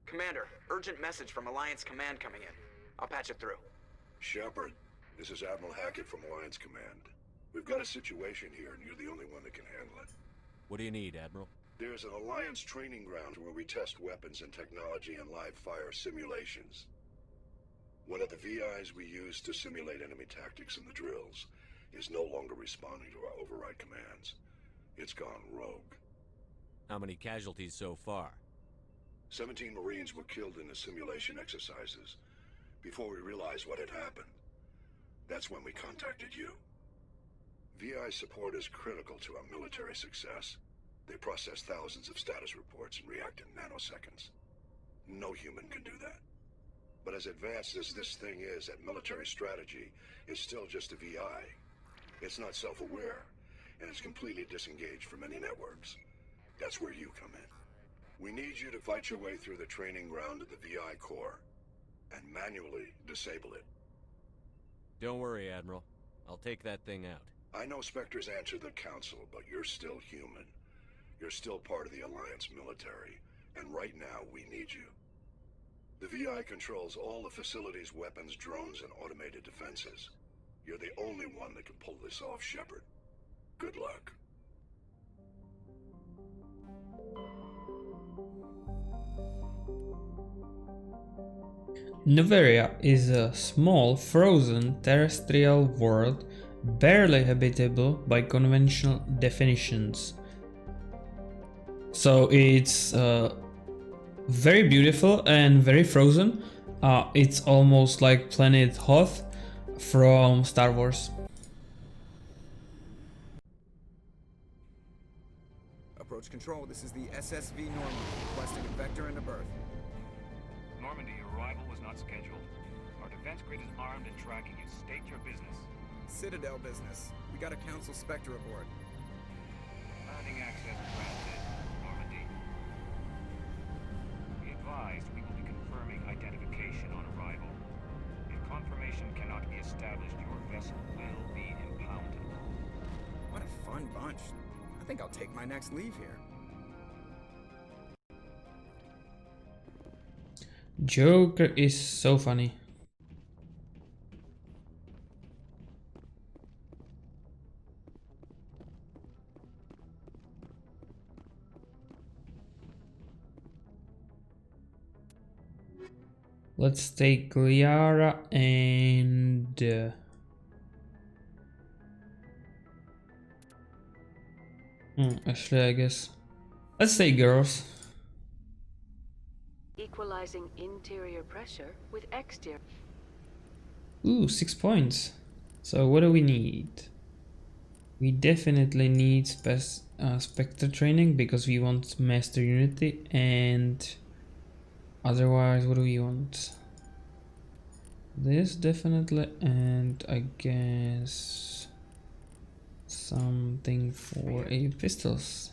Commander, urgent message from Alliance Command coming in. I'll patch it through. Shepard, this is Admiral Hackett from Alliance Command. We've got a situation here, and you're the only one that can handle it. What do you need, Admiral? There's an Alliance training ground where we test weapons and technology in live fire simulations. One of the VIs we use to simulate enemy tactics in the drills is no longer responding to our override commands. It's gone rogue. How many casualties so far? 17 Marines were killed in the simulation exercises before we realized what had happened. That's when we contacted you. VI support is critical to our military success. They process thousands of status reports and react in nanoseconds. No human can do that. But as advanced as this thing is at military strategy, it's still just a VI. It's not self-aware, and it's completely disengaged from any networks. That's where you come in. We need you to fight your way through the training ground of the VI core and manually disable it. Don't worry, Admiral. I'll take that thing out. I know Spectres answer the Council, but you're still human. You're still part of the Alliance military, and right now we need you. The VI controls all the facility's weapons, drones, and automated defenses. You're the only one that can pull this off, Shepard. Good luck. Noveria is a small, frozen terrestrial world barely habitable by conventional definitions. So it's very beautiful and very frozen. It's almost like Planet Hoth from Star Wars. Approach control, this is the SSV Normandy, requesting a vector and a berth. Normandy, your arrival was not scheduled. Our defense grid is armed and tracking you. State your business. Citadel business. We got a Council Spectre aboard. Landing access granted, Normandy. Be advised, we will be confirming identification on arrival. If confirmation cannot be established, your vessel will be impounded. What a fun bunch. I think I'll take my next leave here. Joker is so funny. Let's take Liara and actually, I guess let's take girls. Equalizing interior pressure with exterior. Ooh, 6 points. So what do we need? We definitely need Spectre training because we want Master Unity, and otherwise what do we want? This definitely, and I guess something for a pistols.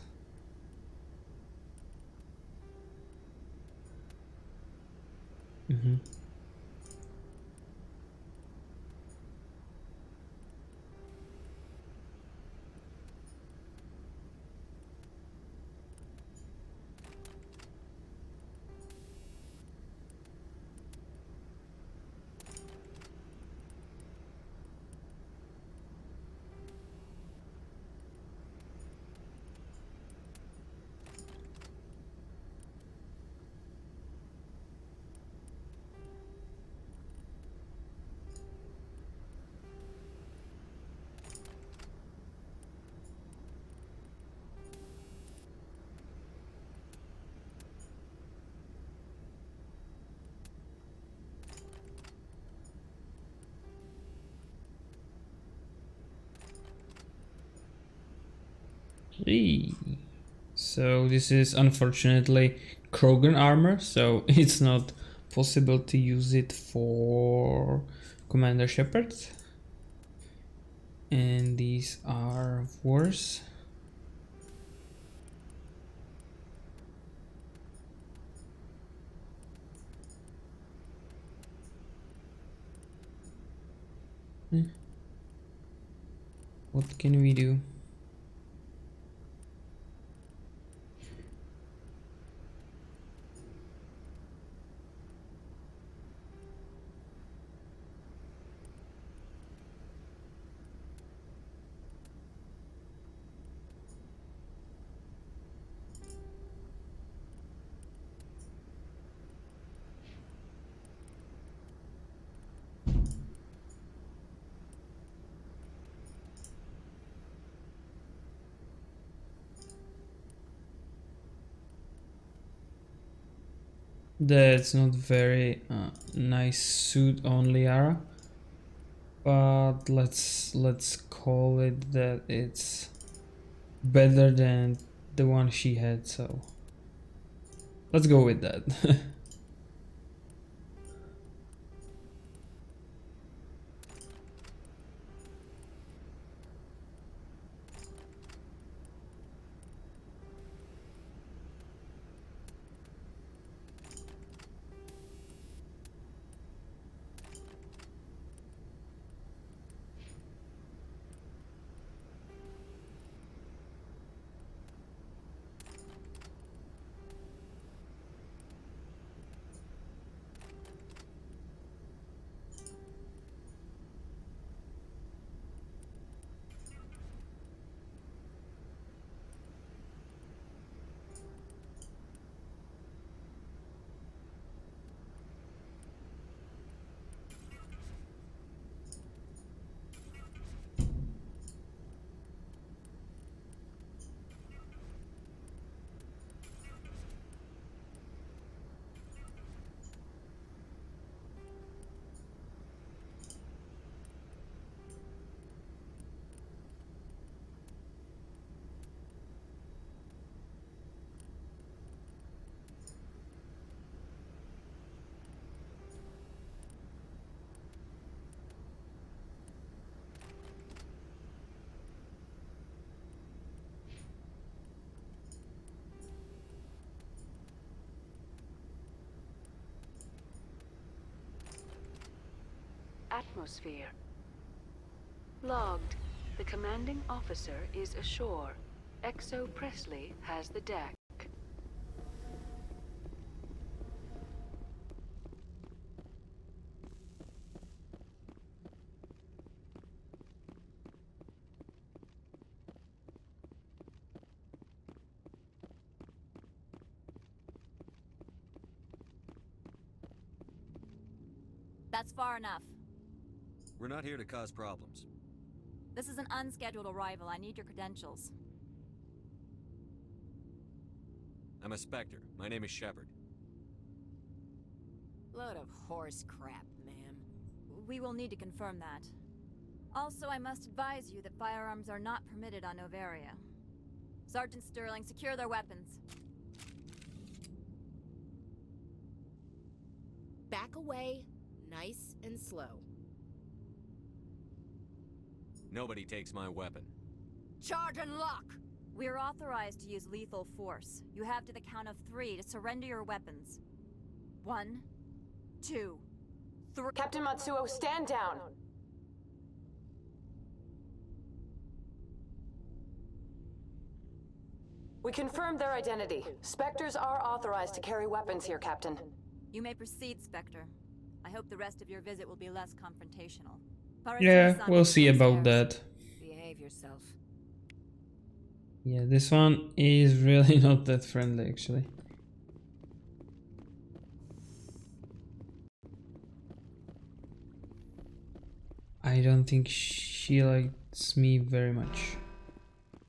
So this is unfortunately Krogan armor, so it's not possible to use it for Commander Shepard. And these are wars. What can we do? That's not very nice suit on Liara, but let's call it that it's better than the one she had, so let's go with that. Atmosphere. Logged. The commanding officer is ashore. Exo Presley has the deck. That's far enough. We're not here to cause problems. This is an unscheduled arrival. I need your credentials. I'm a Spectre. My name is Shepard. Load of horse crap, ma'am. We will need to confirm that. Also, I must advise you that firearms are not permitted on Novaria. Sergeant Sterling, secure their weapons. Back away, nice and slow. Nobody takes my weapon. Charge and lock! We are authorized to use lethal force. You have to the count of 3 to surrender your weapons. 1, 2, 3. Captain Matsuo, stand down! We confirmed their identity. Spectres are authorized to carry weapons here, Captain. You may proceed, Spectre. I hope the rest of your visit will be less confrontational. Yeah, we'll see about that. Behave yourself. Yeah, this one is really not that friendly, actually. I don't think she likes me very much.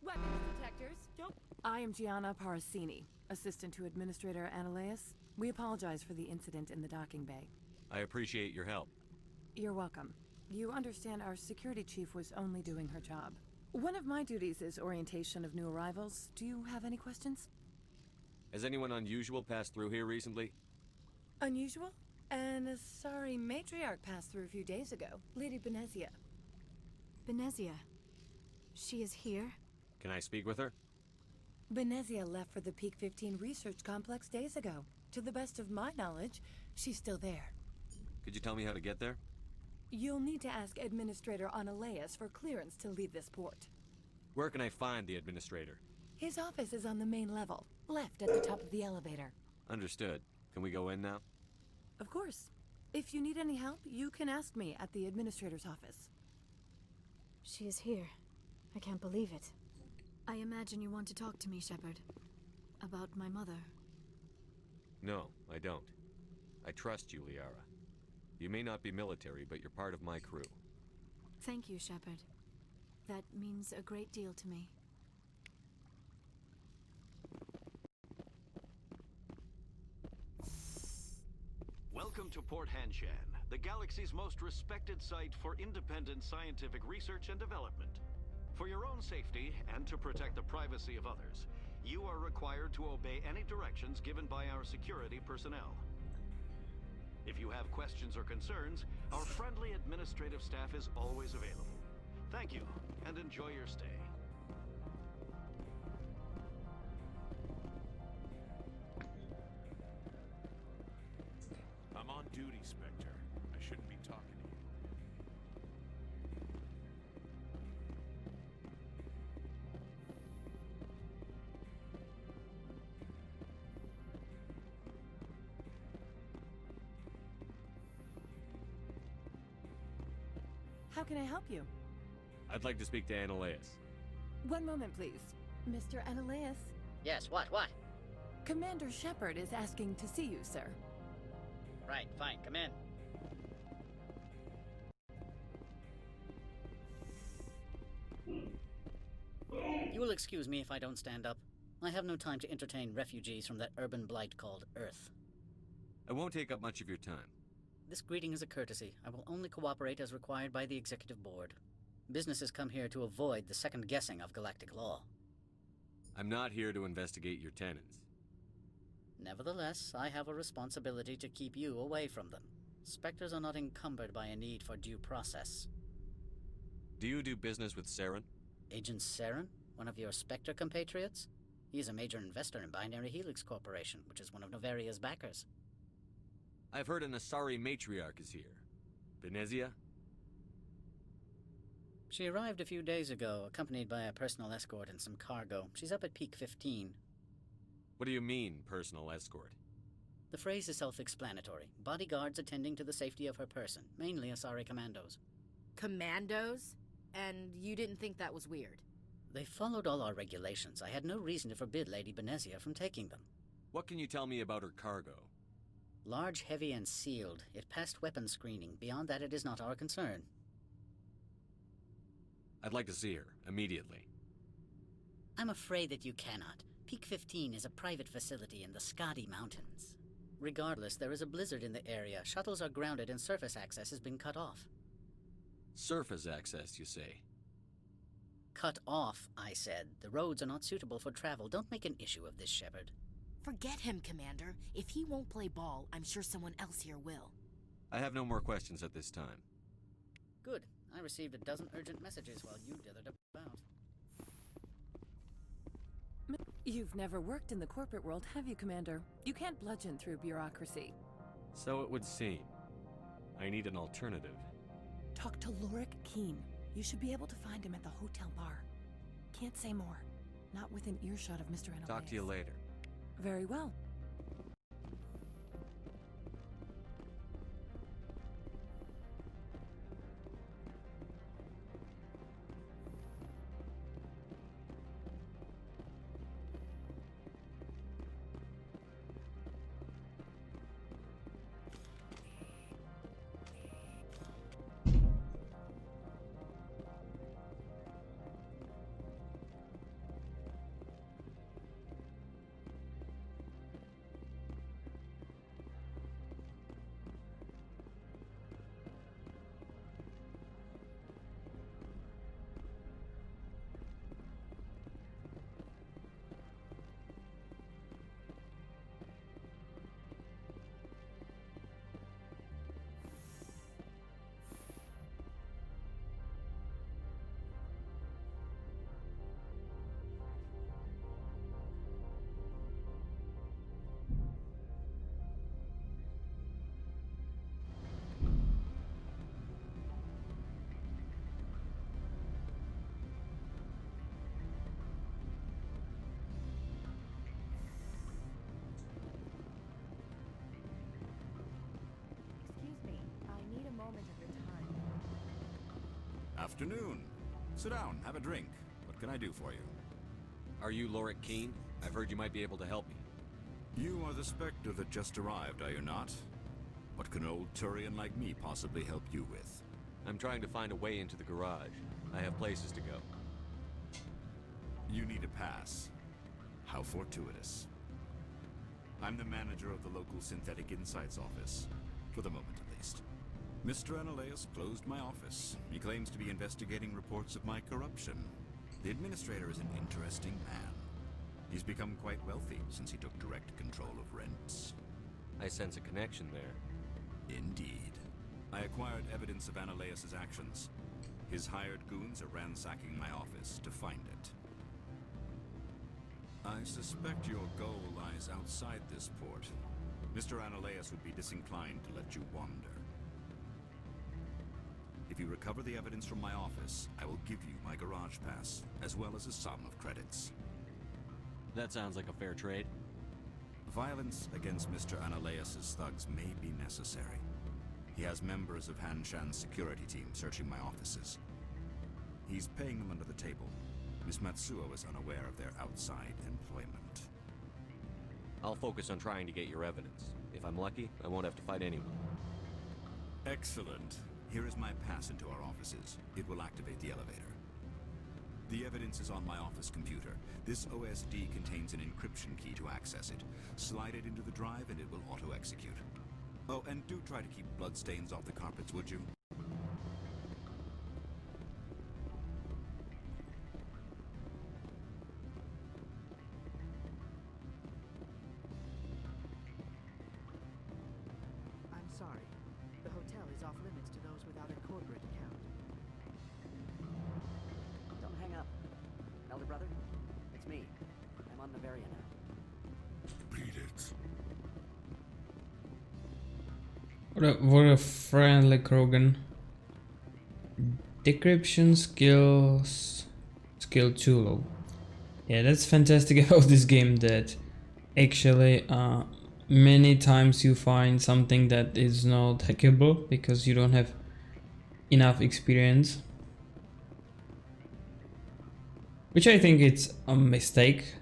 Weapons detectors, don't... I am Gianna Parasini, assistant to Administrator Analeus. We apologize for the incident in the docking bay. I appreciate your help. You're welcome. You understand our security chief was only doing her job. One of my duties is orientation of new arrivals. Do you have any questions? Has anyone unusual passed through here recently? Unusual? And a sorry matriarch passed through a few days ago. Lady Benezia. Benezia. She is here? Can I speak with her? Benezia left for the Peak 15 research complex days ago. To the best of my knowledge, she's still there. Could you tell me how to get there? You'll need to ask Administrator Analeas for clearance to leave this port. Where can I find the administrator? His office is on the main level, left at the top of the elevator. Understood. Can we go in now? Of course. If you need any help, you can ask me at the Administrator's office. She is here. I can't believe it. I imagine you want to talk to me, Shepard. About my mother. No, I don't. I trust you, Liara. You may not be military, but you're part of my crew. Thank you, Shepard. That means a great deal to me. Welcome to Port Hanshan, the galaxy's most respected site for independent scientific research and development. For your own safety and to protect the privacy of others, you are required to obey any directions given by our security personnel. If you have questions or concerns, our friendly administrative staff is always available. Thank you, and enjoy your stay. I'm on duty, Spectre. I shouldn't be talking to you. How can I help you? I'd like to speak to Analeas. One moment, please. Mr. Analeas. Yes, what? Commander Shepard is asking to see you, sir. Right, fine, come in. You will excuse me if I don't stand up. I have no time to entertain refugees from that urban blight called Earth. I won't take up much of your time. This greeting is a courtesy. I will only cooperate as required by the Executive Board. Businesses come here to avoid the second guessing of galactic law. I'm not here to investigate your tenants. Nevertheless, I have a responsibility to keep you away from them. Spectres are not encumbered by a need for due process. Do you do business with Saren? Agent Saren? One of your Spectre compatriots? He is a major investor in Binary Helix Corporation, which is one of Novaria's backers. I've heard an Asari matriarch is here. Benezia? She arrived a few days ago, accompanied by a personal escort and some cargo. She's up at Peak 15. What do you mean, personal escort? The phrase is self-explanatory. Bodyguards attending to the safety of her person, mainly Asari commandos. Commandos? And you didn't think that was weird? They followed all our regulations. I had no reason to forbid Lady Benezia from taking them. What can you tell me about her cargo? Large, heavy, and sealed. It passed weapons screening. Beyond that, it is not our concern. I'd like to see her, immediately. I'm afraid that you cannot. Peak 15 is a private facility in the Skadi Mountains. Regardless, there is a blizzard in the area. Shuttles are grounded and surface access has been cut off. Surface access, you say? Cut off, I said. The roads are not suitable for travel. Don't make an issue of this, Shepard. Forget him, Commander. If he won't play ball, I'm sure someone else here will. I have no more questions at this time. Good. I received a dozen urgent messages while you dithered about. You've never worked in the corporate world, have you, Commander? You can't bludgeon through bureaucracy. So it would seem. I need an alternative. Talk to Lorik Keen. You should be able to find him at the hotel bar. Can't say more. Not within earshot of Mr. Analeas. Talk to you later. Very well. afternoon. Sit down, have a drink. What can I do for you? Are you Lorik Keen? I've heard you might be able to help me. You are the Spectre that just arrived, are you not? What can old Turian like me possibly help you with? I'm trying to find a way into the garage. I have places to go. You need a pass. How fortuitous. I'm the manager of the local Synthetic Insights office. For the moment, at least. Mr. Analaeus closed my office. He claims to be investigating reports of my corruption. The administrator is an interesting man. He's become quite wealthy since he took direct control of rents. I sense a connection there. Indeed. I acquired evidence of Analaeus' actions. His hired goons are ransacking my office to find it. I suspect your goal lies outside this port. Mr. Analaeus would be disinclined to let you wander. If you recover the evidence from my office, I will give you my garage pass, as well as a sum of credits. That sounds like a fair trade. Violence against Mr. Analaeus' thugs may be necessary. He has members of Han Shan's security team searching my offices. He's paying them under the table. Miss Matsuo is unaware of their outside employment. I'll focus on trying to get your evidence. If I'm lucky, I won't have to fight anyone. Excellent. Here is my pass into our offices. It will activate the elevator. The evidence is on my office computer. This OSD contains an encryption key to access it. Slide it into the drive and it will auto-execute. Oh, and do try to keep bloodstains off the carpets, would you? I'm sorry. The hotel is off limits to those without a corporate account. Don't hang up. Elder brother, it's me. I'm on Bavaria now. Beat it. What a friendly Krogan. Decryption skill too low. Yeah, that's fantastic about this game, that actually many times you find something that is not hackable because you don't have enough experience. Which I think it's a mistake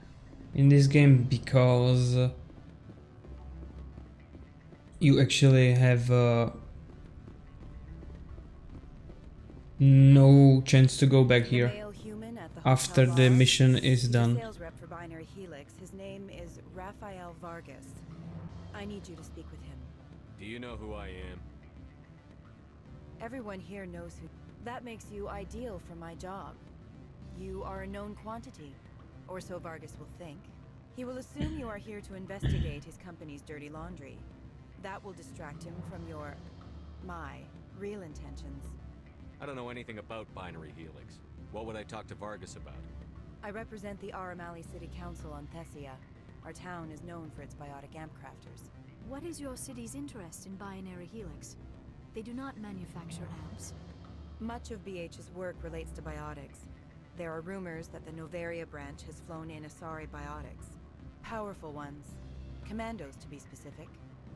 in this game, because you actually have no chance to go back here after the mission is done. Sales rep for Binary Helix. His name is Rafael Vargas. I need you to speak with him. Do you know who I am? Everyone here knows who. That makes you ideal for my job. You are a known quantity, or so Vargas will think. He will assume you are here to investigate his company's dirty laundry. That will distract him from my real intentions. I don't know anything about Binary Helix. What would I talk to Vargas about? I represent the Aramali City Council on Thessia. Our town is known for its biotic amp crafters. What is your city's interest in Binary Helix? They do not manufacture amps. Much of BH's work relates to biotics. There are rumors that the Novaria branch has flown in Asari biotics. Powerful ones. Commandos, to be specific.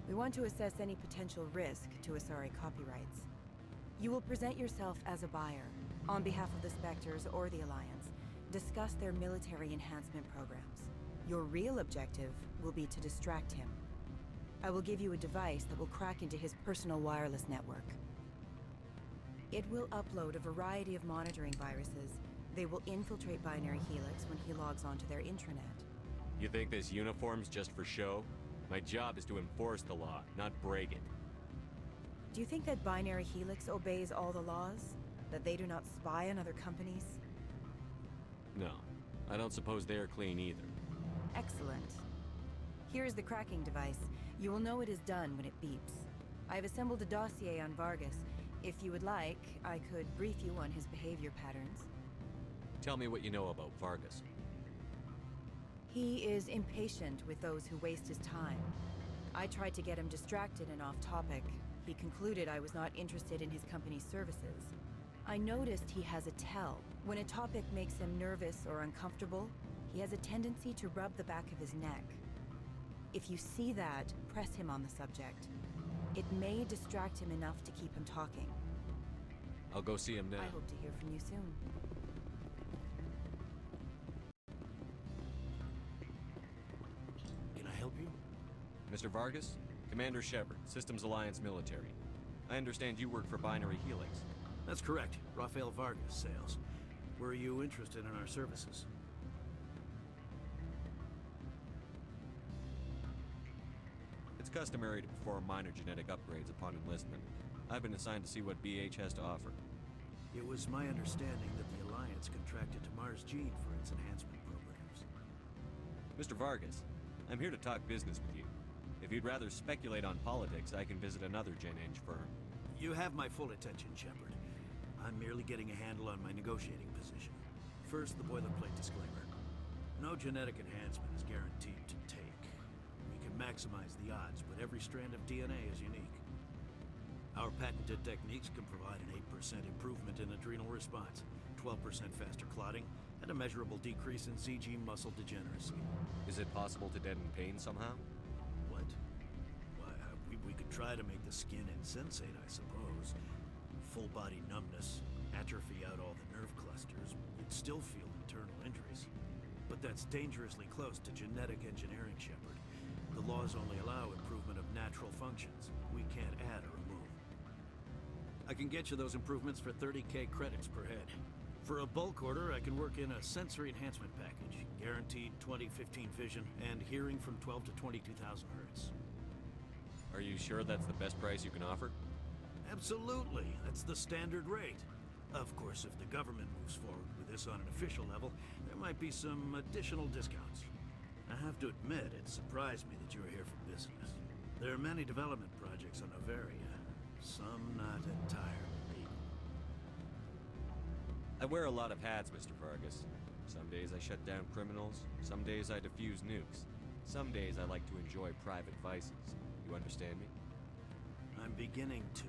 We want to assess any potential risk to Asari copyrights. You will present yourself as a buyer, on behalf of the Spectres or the Alliance. Discuss their military enhancement programs. Your real objective will be to distract him. I will give you a device that will crack into his personal wireless network. It will upload a variety of monitoring viruses. They will infiltrate Binary Helix when he logs onto their intranet. You think this uniform's just for show? My job is to enforce the law, not break it. Do you think that Binary Helix obeys all the laws? That they do not spy on other companies? No, I don't suppose they're clean either. Excellent. Here is the cracking device. You will know it is done when it beeps. I have assembled a dossier on Vargas. If you would like, I could brief you on his behavior patterns. Tell me what you know about Vargas. He is impatient with those who waste his time. I tried to get him distracted and off topic. He concluded I was not interested in his company's services. I noticed he has a tell. When a topic makes him nervous or uncomfortable, he has a tendency to rub the back of his neck. If you see that, press him on the subject. It may distract him enough to keep him talking. I'll go see him now. I hope to hear from you soon. Can I help you? Mr. Vargas? Commander Shepard, Systems Alliance Military. I understand you work for Binary Helix. That's correct. Rafael Vargas, sales. Were you interested in our services? It's customary to perform minor genetic upgrades upon enlistment. I've been assigned to see what BH has to offer. It was my understanding that the Alliance contracted to M.A.G.L for its enhancement programs. Mr. Vargas, I'm here to talk business with you. If you'd rather speculate on politics, I can visit another Gen Eng firm. You have my full attention, Shepard. I'm merely getting a handle on my negotiating position. First, the boilerplate disclaimer. No genetic enhancement is guaranteed to take. We can maximize the odds, but every strand of DNA is unique. Our patented techniques can provide an 8% improvement in adrenal response, 12% faster clotting, and a measurable decrease in CG muscle degeneracy. Is it possible to deaden pain somehow? What? Why, we could try to make the skin insensate, I suppose. Full body numbness, atrophy out all the nerve clusters, you'd still feel internal injuries. But that's dangerously close to genetic engineering, Shepard. The laws only allow improvement of natural functions. We can't add or remove. I can get you those improvements for 30K credits per head. For a bulk order, I can work in a sensory enhancement package, guaranteed 20/15 vision, and hearing from 12 to 22,000 hertz. Are you sure that's the best price you can offer? Absolutely, that's the standard rate. Of course, if the government moves forward with this on an official level, there might be some additional discounts. I have to admit, it surprised me that you were here for business. There are many development projects on Avaria, some not entirely legal. I wear a lot of hats, Mr. Vargas. Some days I shut down criminals, some days I defuse nukes. Some days I like to enjoy private vices. You understand me? I'm beginning to.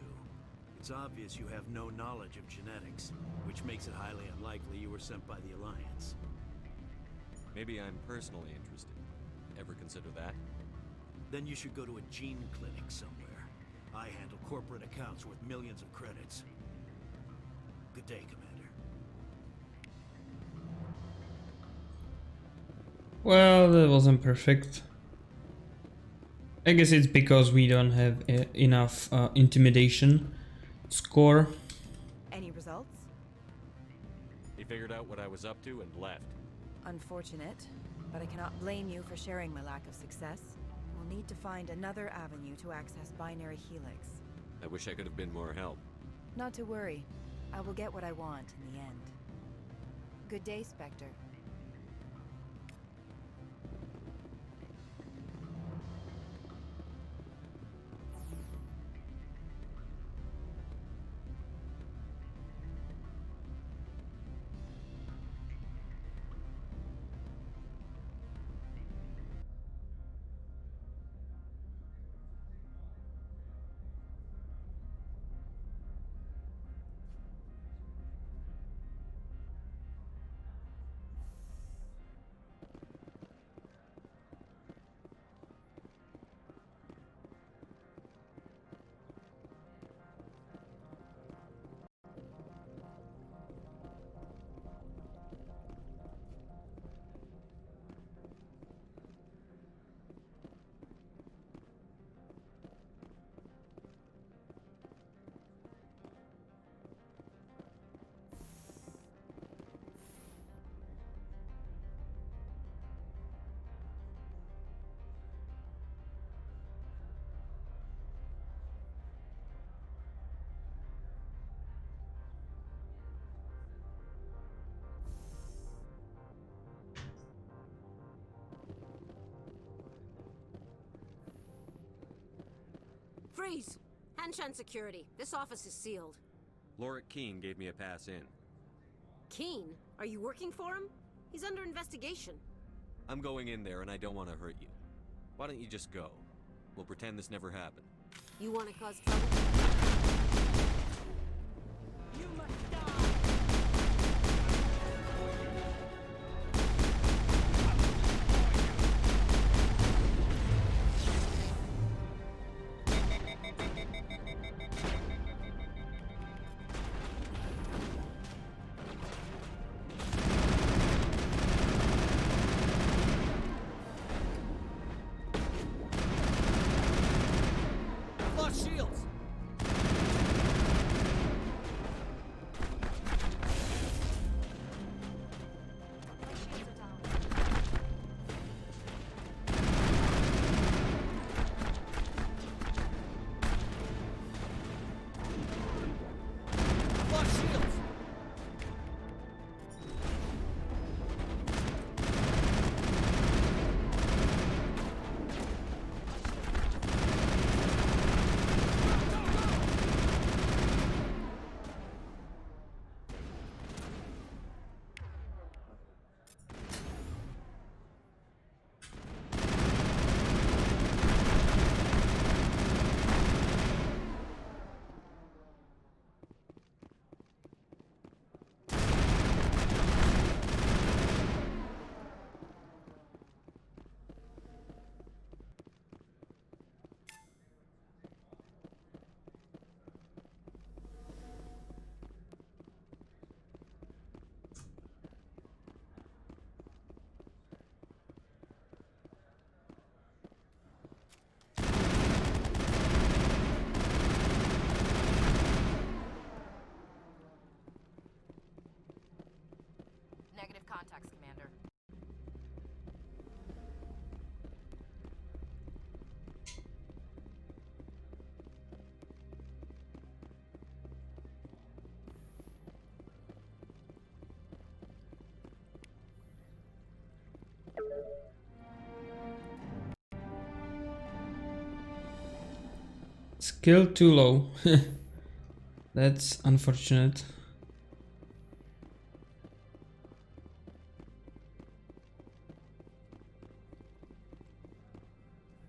It's obvious you have no knowledge of genetics, which makes it highly unlikely you were sent by the Alliance. Maybe I'm personally interested. Ever consider that? Then you should go to a gene clinic somewhere. I handle corporate accounts worth millions of credits. Good day, Commander. Well, that wasn't perfect. I guess it's because we don't have enough intimidation score. Any results? He figured out what I was up to and left. Unfortunate, but I cannot blame you for sharing my lack of success. We'll need to find another avenue to access Binary Helix. I wish I could have been more help. Not to worry. I will get what I want in the end. Good day, Spectre. Freeze! Hanshan security. This office is sealed. Lorik Keene gave me a pass in. Keene? Are you working for him? He's under investigation. I'm going in there and I don't want to hurt you. Why don't you just go? We'll pretend this never happened. You want to cause trouble? You must die! Skill too low. That's unfortunate.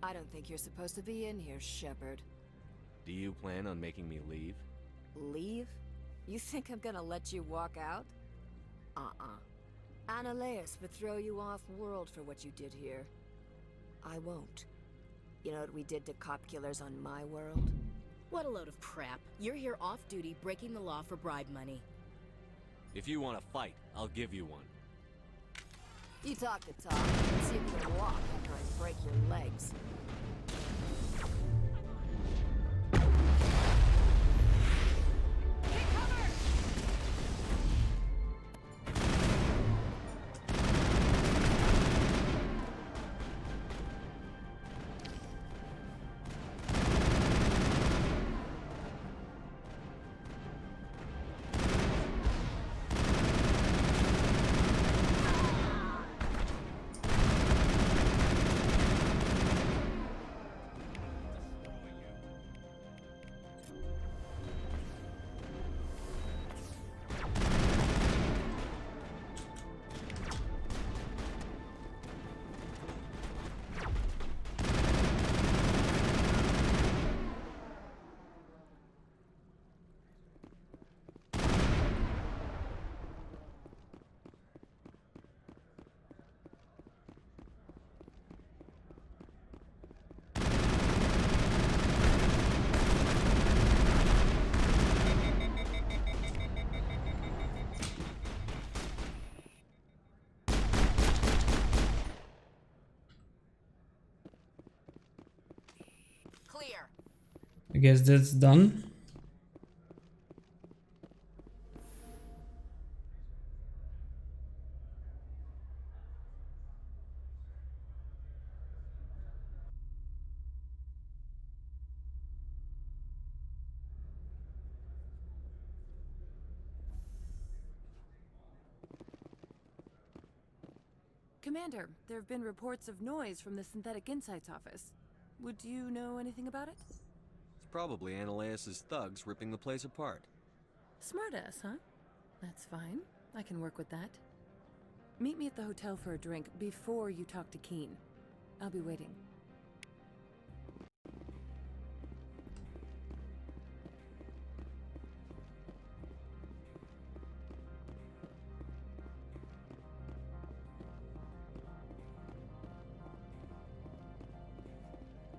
I don't think you're supposed to be in here, Shepard. Do you plan on making me leave? Leave? You think I'm gonna let you walk out? Analeus would throw you off-world for what you did here. I won't. You know what we did to cop killers on my world? What a load of crap. You're here off-duty, breaking the law for bribe money. If you want to fight, I'll give you one. You talk the talk, and see if you can walk after I break your legs. Clear. I guess that's done. Commander, there have been reports of noise from the Synthetic Insights office. Would you know anything about it? It's probably Analeus' thugs ripping the place apart. Smartass, huh? That's fine. I can work with that. Meet me at the hotel for a drink before you talk to Keen. I'll be waiting.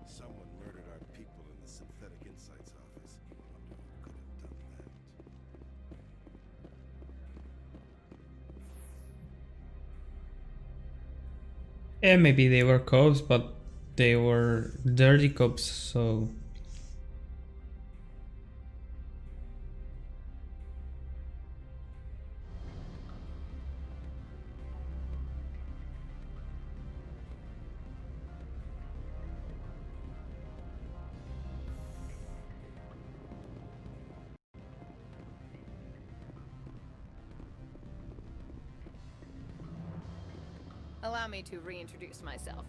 Someone murdered our people in the Synthetic Insights office. Wonder who could have done that. Yeah, maybe they were cops, but they were dirty cops, so... Allow me to reintroduce myself.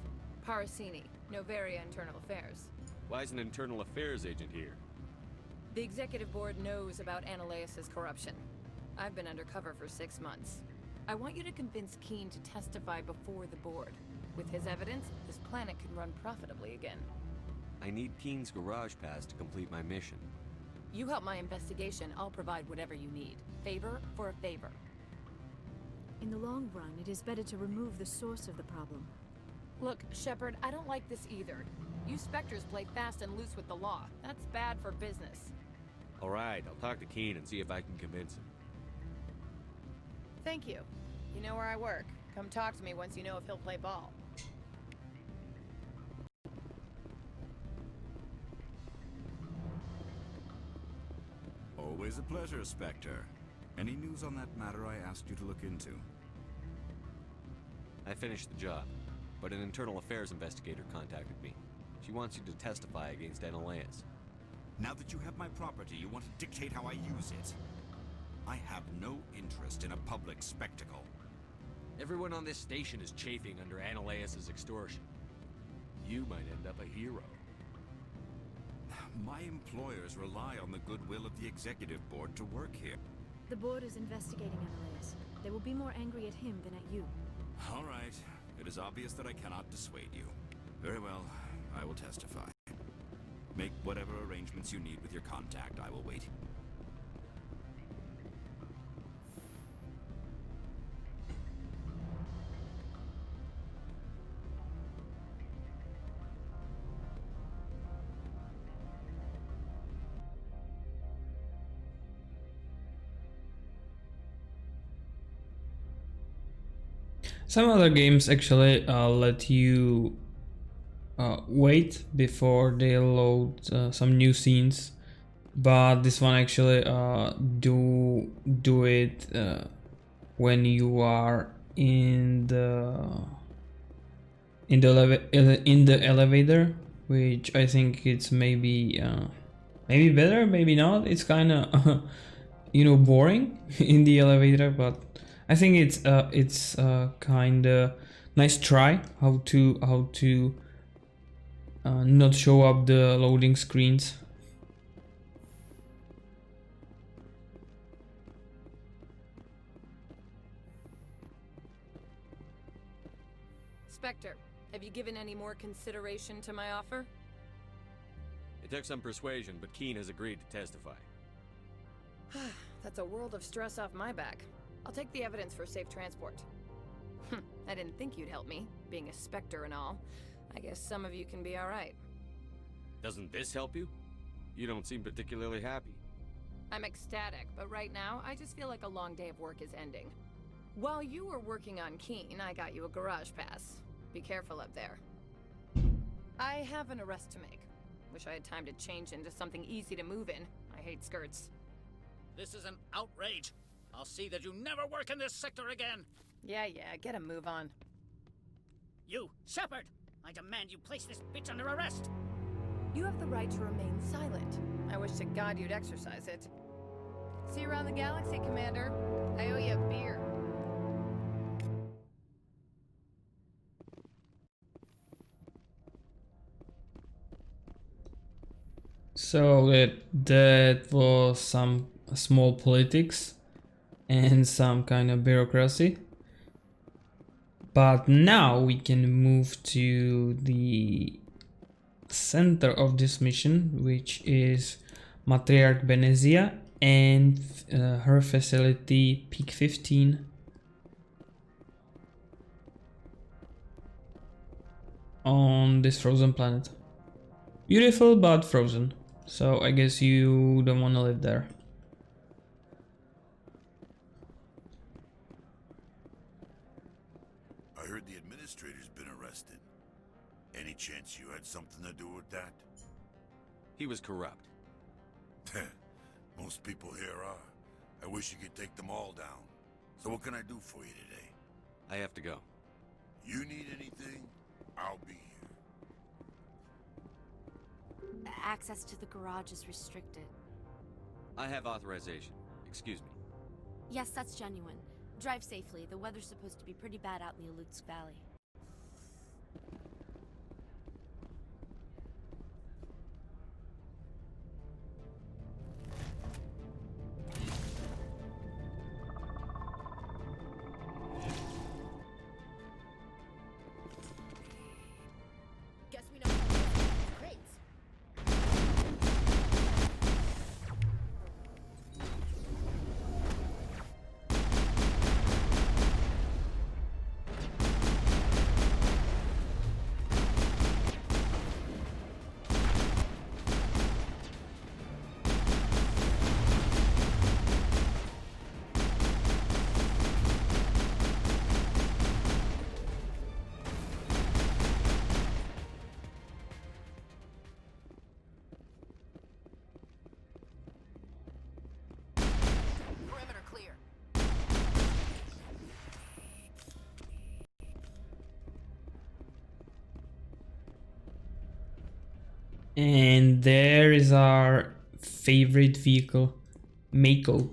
Parasini, Novaria Internal Affairs. Why is an internal affairs agent here? The executive board knows about Analeus' corruption. I've been undercover for 6 months. I want you to convince Keen to testify before the board. With his evidence, this planet can run profitably again. I need Keen's garage pass to complete my mission. You help my investigation, I'll provide whatever you need. Favor for a favor. In the long run, it is better to remove the source of the problem. Look, Shepard, I don't like this either. You Spectres play fast and loose with the law. That's bad for business. Alright, I'll talk to Keen and see if I can convince him. Thank you. You know where I work. Come talk to me once you know if he'll play ball. Always a pleasure, Spectre. Any news on that matter I asked you to look into? I finished the job, but an internal affairs investigator contacted me. She wants you to testify against Analeus. Now that you have my property, you want to dictate how I use it. I have no interest in a public spectacle. Everyone on this station is chafing under Analeus' extortion. You might end up a hero. My employers rely on the goodwill of the executive board to work here. The board is investigating Analaeus. They will be more angry at him than at you. All right. It is obvious that I cannot dissuade you. Very well. I will testify. Make whatever arrangements you need with your contact. I will wait. Some other games actually let you wait before they load some new scenes, but this one actually do it when you are in the elevator, which I think it's maybe better, maybe not. It's kind of you know, boring in the elevator, but I think it's kind of nice try how to not show up the loading screens. Spectre, have you given any more consideration to my offer? It took some persuasion, but Keen has agreed to testify. That's a world of stress off my back. I'll take the evidence for safe transport. I didn't think you'd help me, being a Spectre and all. I guess some of you can be alright. Doesn't this help you? You don't seem particularly happy. I'm ecstatic, but right now, I just feel like a long day of work is ending. While you were working on Keen, I got you a garage pass. Be careful up there. I have an arrest to make. Wish I had time to change into something easy to move in. I hate skirts. This is an outrage. I'll see that you never work in this sector again. Yeah, get a move on. You, Shepard! I demand you place this bitch under arrest! You have the right to remain silent. I wish to God you'd exercise it. See you around the galaxy, Commander. I owe you a beer. So that was some small politics and some kind of bureaucracy. But now we can move to the center of this mission, which is Matriarch Benezia and her facility Peak 15. On this frozen planet. Beautiful, but frozen. So I guess you don't want to live there. I heard the administrator's been arrested. Any chance you had something to do with that? He was corrupt. Most people here are. I wish you could take them all down. So what can I do for you today? I have to go. You need anything? I'll be here. Access to the garage is restricted. I have authorization. Excuse me. Yes, that's genuine. Drive safely. The weather's supposed to be pretty bad out in the Alutsk Valley. Guess we know how to get these crates. Perimeter clear. And there is our favorite vehicle, M.A.G.L.